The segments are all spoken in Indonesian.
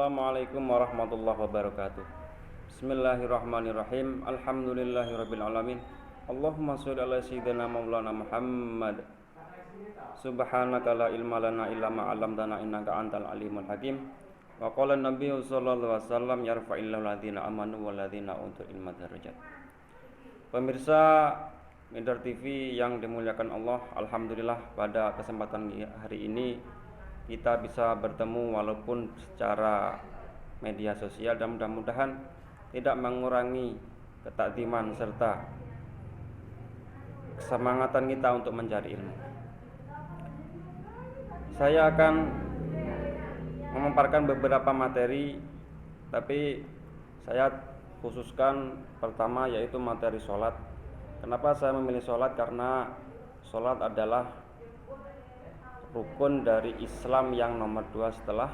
Assalamualaikum warahmatullahi wabarakatuh. Bismillahirrahmanirrahim. Alhamdulillahirabbil alamin. Allahumma shalli ala sayyidina maulana Muhammad. Subhanaka la ilma lana illa ma 'allamtana innaka antal alimul hakim. Wa qala an-nabiyyu sallallahu alaihi wasallam yarfa'illahu alladziina amanu wal ladziina utul ilma darajat. Pemirsa Mindar TV yang dimuliakan Allah, alhamdulillah pada kesempatan hari ini kita bisa bertemu walaupun secara media sosial, dan mudah-mudahan tidak mengurangi ketakdiman serta kesemangatan kita untuk mencari ilmu. Saya akan memaparkan beberapa materi, tapi saya khususkan pertama yaitu materi sholat. Kenapa saya memilih sholat? Karena sholat adalah rukun dari Islam yang nomor 2 setelah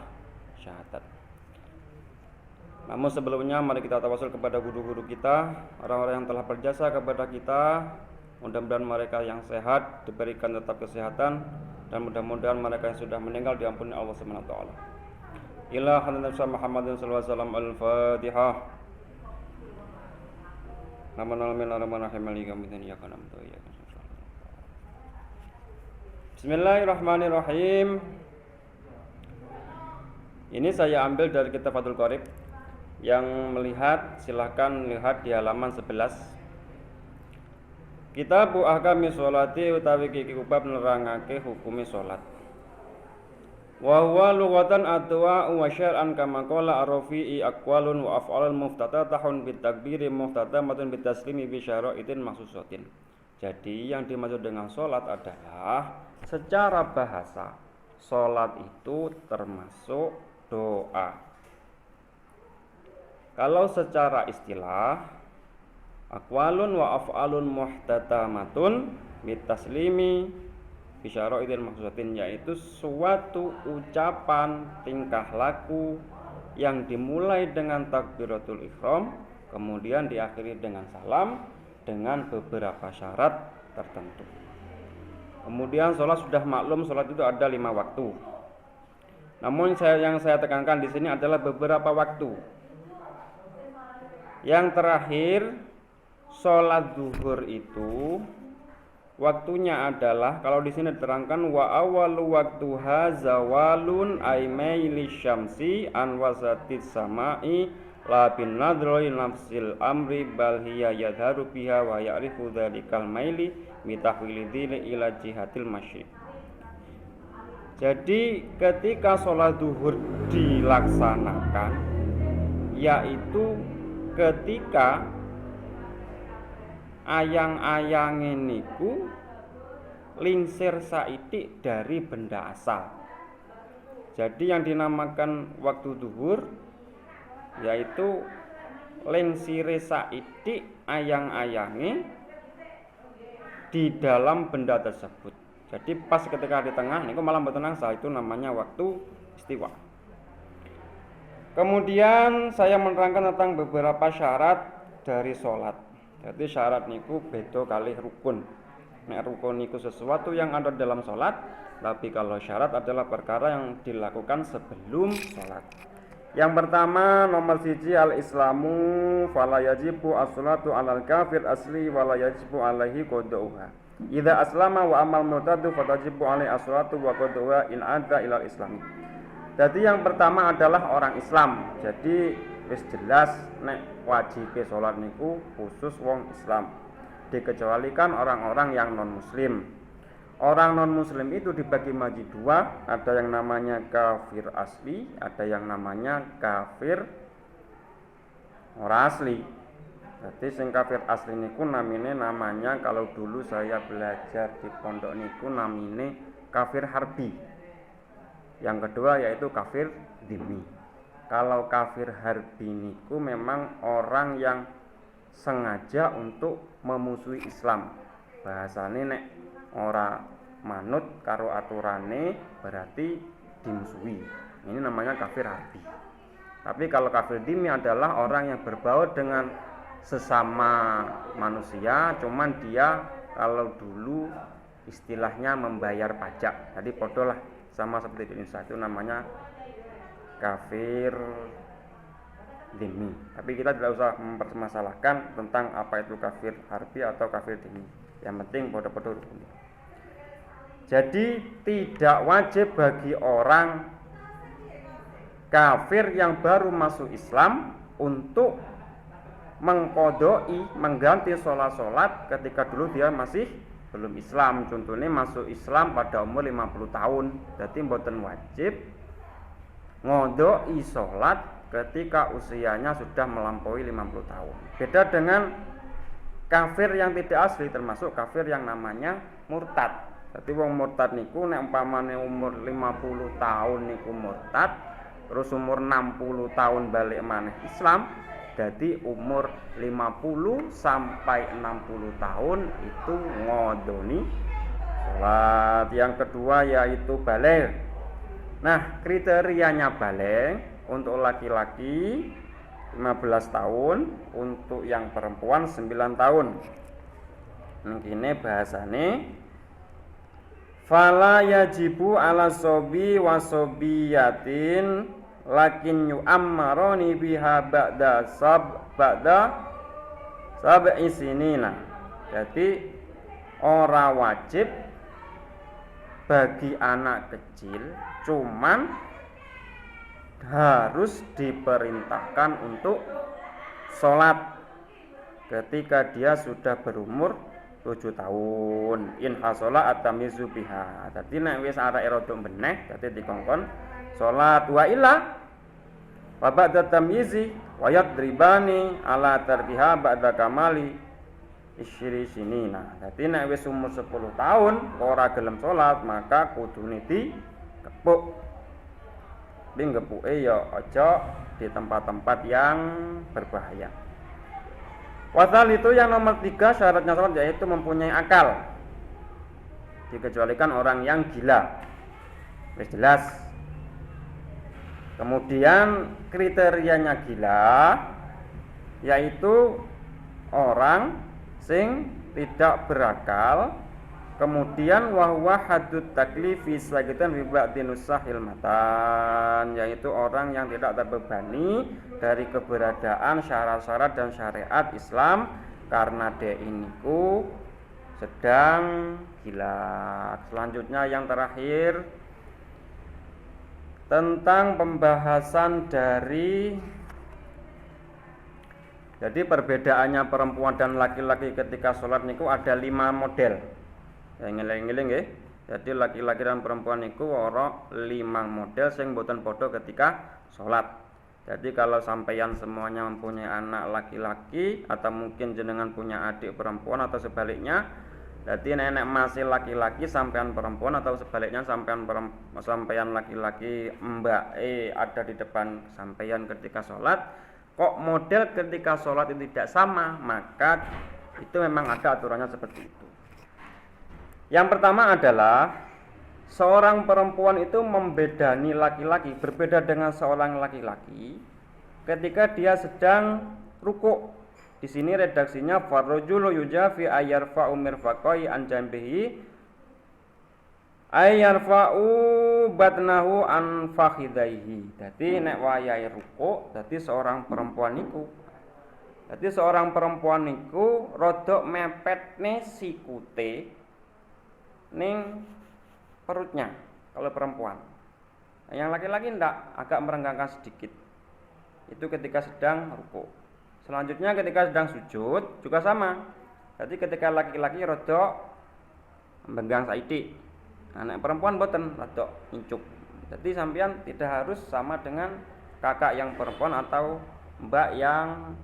syahadat. Namun sebelumnya mari kita tawasul kepada guru-guru kita, orang-orang yang telah berjasa kepada kita. Mudah-mudahan mereka yang sehat diberikan tetap kesehatan, dan mudah-mudahan mereka yang sudah meninggal diampuni Allah Subhanahu wa taala. Ila hadratin Muhammadin sallallahu alaihi wasallam. Al-Fatihah. Bismillahirrahmanirrahim. Ini saya ambil dari kitab Fathul Qorib. Yang melihat silahkan lihat di halaman 11. Kitabu ahkami sholati utawi iki bab nerangake hukumi sholat. Wa huwa lughatan atwa wa syar'an kama qala ar-rafi'i aqwalun wa af'alun muftatatahun bit takbiri muftatamatun bit taslimi bi syara'itin maksusatin. Jadi yang dimaksud dengan sholat adalah secara bahasa sholat itu termasuk doa. Kalau secara istilah aqwalun wa af'alun muhtatamatun bit taslimi bisyara'itin maksusatin, yaitu suatu ucapan tingkah laku yang dimulai dengan takbiratul ihram kemudian diakhiri dengan salam dengan beberapa syarat tertentu. Kemudian sholat sudah maklum, sholat itu ada 5 waktu. Namun yang saya tekankan di sini adalah beberapa waktu. Yang terakhir, sholat zuhur itu waktunya adalah, kalau di sini diterangkan wa awwalu waqtuha zawalun aimaili syamsi an wasatis samai la bin nadri nafsil amri bal hiya yadharu biha wa ya'rifu dzalikal maili mitahwili dzili ila jihatil masyriq. Jadi ketika sholat zuhur dilaksanakan, yaitu ketika ayang-ayang niku lingsir saitik dari benda asal. Jadi yang dinamakan waktu zuhur yaitu lingsire saitik ayang-ayange di dalam benda tersebut. Jadi pas ketika di tengah niku malah mboten angsal, itu namanya waktu istiwa. Kemudian saya menerangkan tentang beberapa syarat dari sholat. Jadi syarat niku beda kalih rukun. Nek rukun niku sesuatu yang ada dalam sholat, tapi kalau syarat adalah perkara yang dilakukan sebelum sholat. Yang pertama nomor 1 al-islamu fala yajibu as-salatu 'alal kafir asli wala yajibu 'alaihi qada'uha. Idza aslama wa amal murtadu fatajibu 'alaihi as-salatu wa qada'uha in adza ilal islami. Jadi yang pertama adalah orang Islam. Jadi wis jelas nek wajib sholat niku khusus wong Islam, dikecualikan orang-orang yang non muslim. Orang non muslim itu dibagi menjadi 2, ada yang namanya kafir asli, ada yang namanya kafir ora asli. Jadi sing kafir asli niku namanya kalau dulu saya belajar di pondok niku namine kafir harbi. Yang kedua yaitu kafir dhimmi. Kalau kafir harbi niku memang orang yang sengaja untuk memusuhi Islam. Bahasane nek ora manut karo aturane berarti dimusuhi. Ini namanya kafir harbi. Tapi kalau kafir dhimmi adalah orang yang berbaur dengan sesama manusia, cuman dia kalau dulu istilahnya membayar pajak. Jadi podolah sama seperti di Indonesia, itu namanya kafir dhimmi. Tapi kita tidak usah mempermasalahkan tentang apa itu kafir harbi atau kafir dhimmi. Yang penting podo-podo rukun. Jadi tidak wajib bagi orang kafir yang baru masuk Islam untuk mengkodoi, mengganti sholat ketika dulu dia masih belum Islam. Contohnya masuk Islam pada umur 50 tahun. Jadi mboten wajib ngodoi sholat ketika usianya sudah melampaui 50 tahun. Beda dengan kafir yang tidak asli, termasuk kafir yang namanya murtad. Jadi wong murtad niku nek umpamane umur 50 tahun niku murtad, terus umur 60 tahun balik maneh Islam, jadi umur 50 sampai 60 tahun itu ngodoni salat. Yang kedua yaitu baligh. Nah, kriterianya baligh untuk laki-laki 15 tahun, untuk yang perempuan 9 tahun. Ini bahasane fala yajibu ala sobi wa sobiyatin lakin yu'ammaroni biha ba'da sab'i sinina. Jadi ora wajib bagi anak kecil, cuman harus diperintahkan untuk sholat ketika dia sudah berumur 7 tahun. In hasola atamizu biha. Dadi nek wis arek rada beneh dadi dikongkon salat. Wa illa wa ba'da tamyizi wa yadribani ala tarkiha ba'da kamali isyri sinina. Dadi nek wis umur 10 tahun ora gelem salat, maka kudune dikepuk. Nggepuke ya aja di tempat-tempat yang berbahaya. Wasal itu yang nomor 3 syaratnya sholat yaitu mempunyai akal. Dikecualikan orang yang gila. Wis jelas. Kemudian kriterianya gila yaitu orang sing tidak berakal. Kemudian wahwa hadud taklifi sagitan bi ba'di nusahil matan, yaitu orang yang tidak terbebani dari keberadaan syarat-syarat dan syariat Islam karena dia ini sedang gila. Selanjutnya yang terakhir tentang pembahasan dari jadi perbedaannya perempuan dan laki-laki ketika sholat niku ada 5 model. Ya ngeling-ngeling nggih. Jadi laki-laki dan perempuan niku ora 5 model sing boten padha ketika sholat. Jadi kalau sampeyan semuanya mempunyai anak laki-laki atau mungkin jenengan punya adik perempuan atau sebaliknya, jadi nenek masih laki-laki sampean perempuan atau sebaliknya sampeyan laki-laki mbake ada di depan sampeyan ketika sholat, kok model ketika sholat itu tidak sama, maka itu memang ada aturannya seperti itu. Yang pertama adalah seorang perempuan itu membedani laki-laki, berbeda dengan seorang laki-laki ketika dia sedang rukuk. Di sini redaksinya farrajulu yujafi ayyarfa'u mirfaqai an jambihi ayyarfa'u batnahu an fakhidaihi. Dadi nek wayahe rukuk, dadi seorang perempuan niku rodok mepetne sikute ning perutnya kalau perempuan. Yang laki-laki ndak, agak merenggangkan sedikit. Itu ketika sedang rukuk. Selanjutnya ketika sedang sujud juga sama. Jadi ketika laki-laki rodok membenggang saithik. Anak perempuan boten rodok incuk. Jadi sampean tidak harus sama dengan kakak yang perempuan atau mbak yang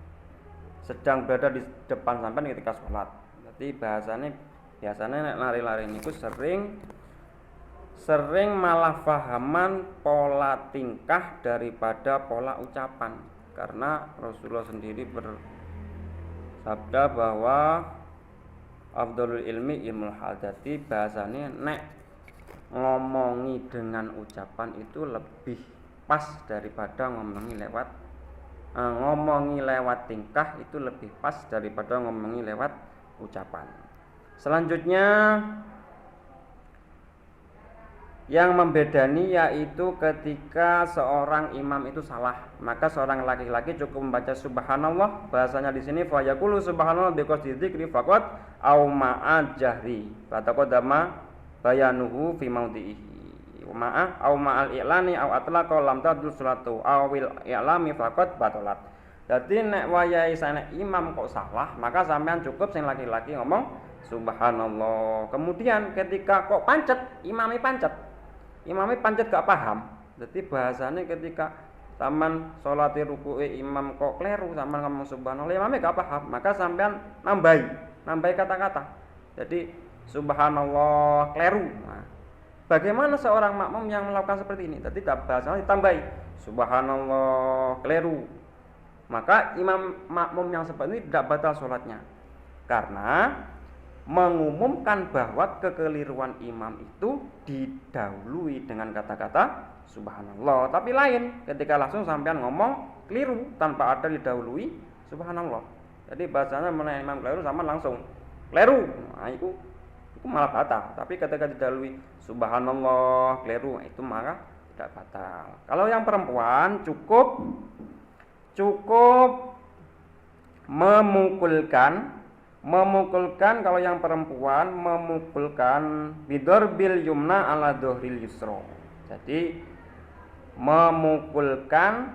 sedang berada di depan sampean ketika sholat. Jadi biasanya nek lari-lari niku sering malah fahaman pola tingkah daripada pola ucapan, karena Rasulullah sendiri bersabda bahwa afdhalul ilmi ilmul hal. Jadi bahasanya nek ngomongi dengan ucapan itu lebih pas daripada ngomongi lewat tingkah, itu lebih pas daripada ngomongi lewat ucapan. Selanjutnya Yang membedani yaitu ketika seorang imam itu salah, maka seorang laki-laki cukup membaca subhanallah. Bahasanya di sini fa yaqulu subhanallah bi qasdi dzikri faqat au ma'a jahri. Fataqaddama bayanuhu fi maudhihi. Ma'a au ma'al i'lani au atlaqa lam tadul salatu awil i'lami faqat batalat. Jadi nek wayahe sanek imam kok salah, maka sampean cukup sing laki-laki ngomong subhanallah. Kemudian ketika kok pancet, imamnya pancet gak paham. Jadi bahasanya ketika sampean salate rukuke imam kok kleru, sampean ngomong subhanallah, imamnya gak paham, maka sampean nambahi kata-kata. Jadi subhanallah kleru. Nah, bagaimana seorang makmum yang melakukan seperti ini? Jadi bahasanya ditambahi subhanallah kleru. Maka imam makmum yang seperti ini tidak batal sholatnya, karena mengumumkan bahwa kekeliruan imam itu didahului dengan kata-kata subhanallah. Tapi lain ketika langsung sampean ngomong keliru tanpa ada didahului subhanallah. Jadi bahasanya mengenai imam keliru sama langsung keliru. Nah, itu malah batal. Tapi ketika didahului subhanallah keliru, itu maka tidak batal. Kalau yang perempuan cukup memukulkan, kalau yang perempuan memukulkan bidorbil yumna ala dohril yusro. Jadi memukulkan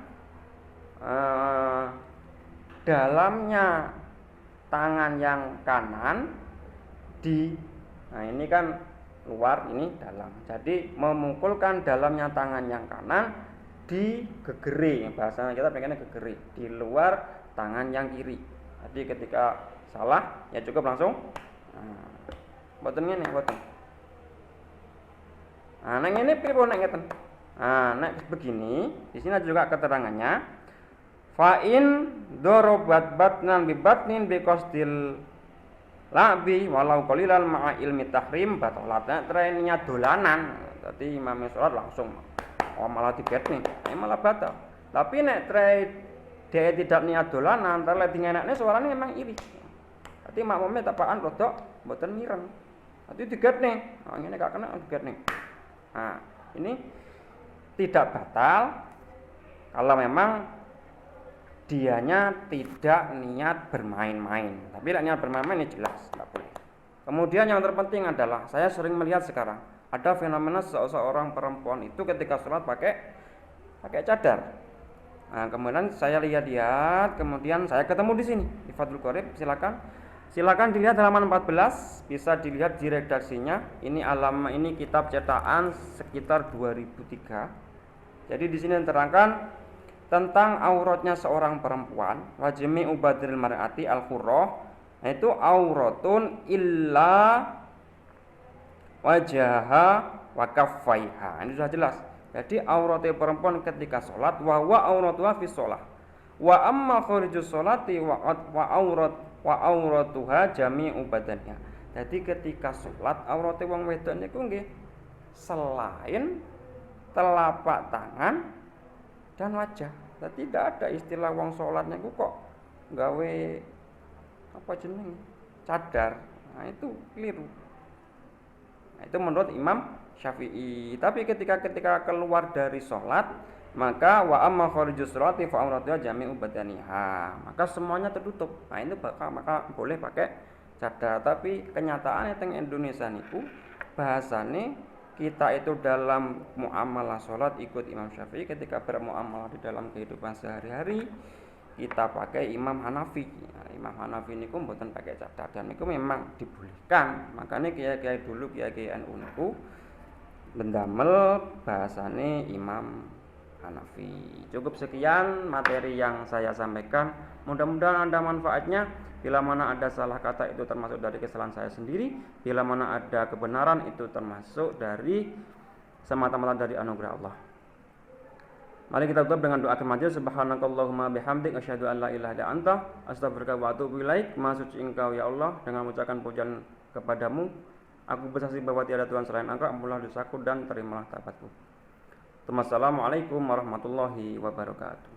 dalamnya tangan yang kanan nah ini kan luar, ini dalam. Jadi memukulkan dalamnya tangan yang kanan di gegeri, bahasanya kita pengennya gegeri, di luar tangan yang kiri. Jadi ketika salah ya cukup langsung boten ngene boten. Nah, nang ngene pripun nek ngeten. Nah, nek begini, di sini juga keterangannya fa in dorobat batnan bi batnin bi qasdil labi walau qalilan ma'a ilmi tahrim batalat. Nek trennya dolanan, dadi imam salat langsung malah dibetne, malah batal. Tapi nek dia tidak niat dolanan, terus dingenekne suarane memang iri. Dadi makmume tapaan rodok mboten mireng. Dadi digetne. Nah, ngene gak kena digetne. Nah, ini tidak batal kalau memang dianya tidak niat bermain-main. Tapi niat bermain-main ini jelas enggak boleh. Kemudian yang terpenting adalah saya sering melihat sekarang ada fenomena seorang perempuan itu ketika sholat pakai cadar. Nah, kemudian saya lihat, kemudian saya ketemu di sini di Fathul Qorib. Silakan dilihat halaman 14, bisa dilihat di redaksinya. Ini kitab cetakan sekitar 2003. Jadi di sini diterangkan tentang auratnya seorang perempuan, wajmi ubadril mar'ati al-khurrah, yaitu auratun illa wajaha wa kaffaiha. Ini sudah jelas. Jadi auratnya perempuan ketika sholat wa auratuha fi sholah. Wa amma kharijus sholati wa auratuha jami'u badannya. Jadi ketika sholat auratnya wong wedok niku nggih selain telapak tangan dan wajah. Jadi tidak ada istilah wong sholat niku kok gawe apa jeneng cadar. Nah, itu keliru. Nah, itu menurut Imam Syafi'i. Tapi ketika keluar dari sholat, maka wa amma kharijus sholati fa auratuha jami'u badaniha. Maka semuanya tertutup. Nah, itu maka boleh pakai cadar. Tapi kenyataannya teng Indonesia niku bahasane kita itu dalam muamalah sholat ikut Imam Syafi'i, ketika bermuamalah di dalam kehidupan sehari-hari kita pakai Imam Hanafi. Nah, Imam Hanafi niku mboten pakai cadar dan niku memang dibolehkan. Makanya kiai-kiai dulu, kiai-kiai NU niku mendamel bahasane Imam Hanafi. Cukup sekian materi yang saya sampaikan. Mudah-mudahan ada manfaatnya. Bila mana ada salah kata itu termasuk dari kesalahan saya sendiri. Bila mana ada kebenaran itu termasuk dari semata-mata dari anugerah Allah. Mari kita tutup dengan doa majelis. Subhanakallahumma bihamdik asyhadu an la ilaha illa anta astaghfiruka wa atubu ilaik. Maha suci Engkau ya Allah, dengan mengucapkan pujian kepadamu aku bersaksi bahwa tiada Tuhan selain Engkau. Ampunilah dosaku dan terimalah taubatku. Assalamualaikum warahmatullahi wabarakatuh.